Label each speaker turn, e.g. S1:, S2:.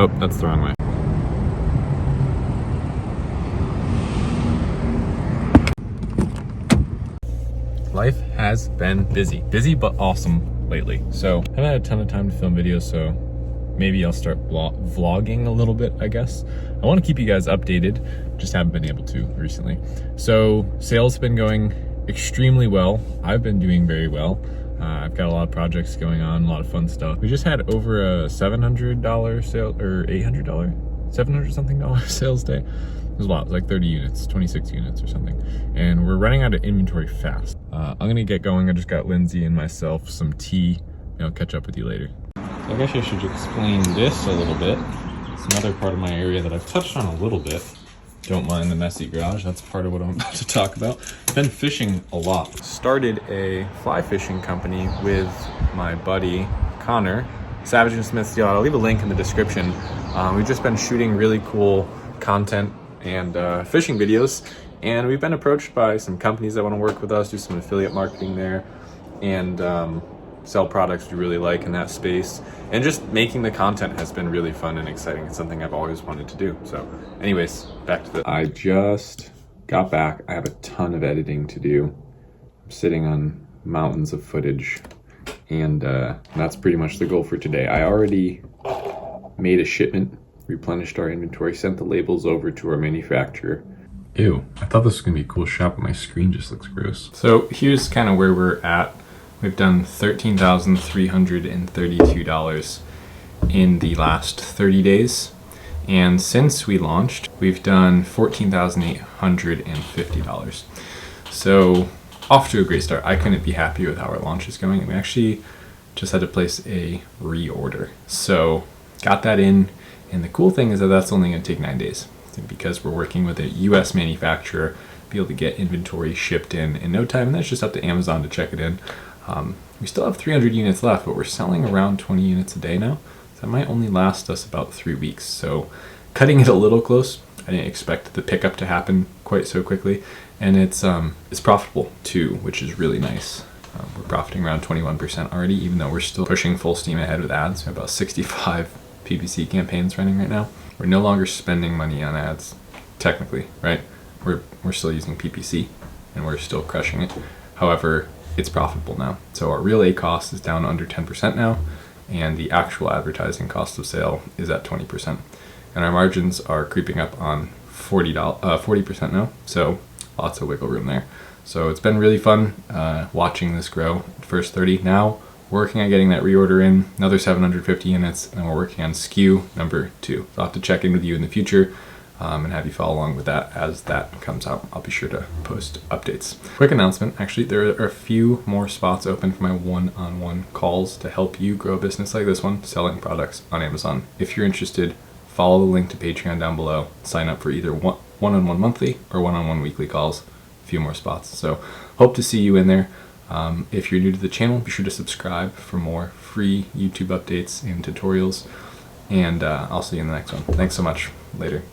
S1: Oh, that's the wrong way. Life has been busy but awesome lately. So I haven't had a ton of time to film videos, so maybe I'll start vlogging a little bit, I guess. I want to keep you guys updated, just haven't been able to recently. So sales have been going extremely well. I've been doing very well. I've got a lot of projects going on, a lot of fun stuff. We just had over a $700 sale, or $800, $700 something dollar sales day. It was a lot, it was like 30 units, 26 units or something. And we're running out of inventory fast. I'm gonna get going. I just got Lindsay and myself some tea, and I'll catch up with you later. So I guess I should explain this a little bit. It's another part of my area that I've touched on a little bit. Don't mind the messy garage, that's part of what I'm about to talk about. Been fishing a lot. Started a fly fishing company with my buddy, Connor, Savage and Smith Steel. I'll leave a link in the description. We've just been shooting really cool content and fishing videos, and we've been approached by some companies that want to work with us, do some affiliate marketing there, and sell products we really like in that space. And just making the content has been really fun and exciting. It's something I've always wanted to do. So anyways, back to I just got back. I have a ton of editing to do. I'm sitting on mountains of footage, and that's pretty much the goal for today. I already made a shipment, replenished our inventory, sent the labels over to our manufacturer. Ew, I thought this was gonna be a cool shot, but my screen just looks gross. So here's kind of where we're at. We've done $13,332 in the last 30 days. And since we launched, we've done $14,850. So off to a great start. I couldn't be happier with how our launch is going. And we actually just had to place a reorder. So got that in. And the cool thing is that that's only gonna take 9 days. Because we're working with a US manufacturer, be able to get inventory shipped in no time. And that's just up to Amazon to check it in. We still have 300 units left, but we're selling around 20 units a day now. So that might only last us about 3 weeks. So cutting it a little close. I didn't expect the pickup to happen quite so quickly. And it's profitable too, which is really nice. We're profiting around 21% already, even though we're still pushing full steam ahead with ads. We have about 65 PPC campaigns running right now. We're no longer spending money on ads, technically, right? We're still using PPC and we're still crushing it. However, it's profitable now. So our real A cost is down under 10% now, and the actual advertising cost of sale is at 20%. And our margins are creeping up on 40% now, so lots of wiggle room there. So it's been really fun watching this grow. First 30, now working on getting that reorder in, another 750 units, and we're working on SKU number 2. So I'll have to check in with you in the future and have you follow along with that as that comes out. I'll be sure to post updates. Quick announcement, actually, there are a few more spots open for my one-on-one calls to help you grow a business like this one, selling products on Amazon. If you're interested, follow the link to Patreon down below. Sign up for either one-on-one monthly or one-on-one weekly calls. A few more spots. So hope to see you in there. If you're new to the channel, be sure to subscribe for more free YouTube updates and tutorials. And I'll see you in the next one. Thanks so much. Later.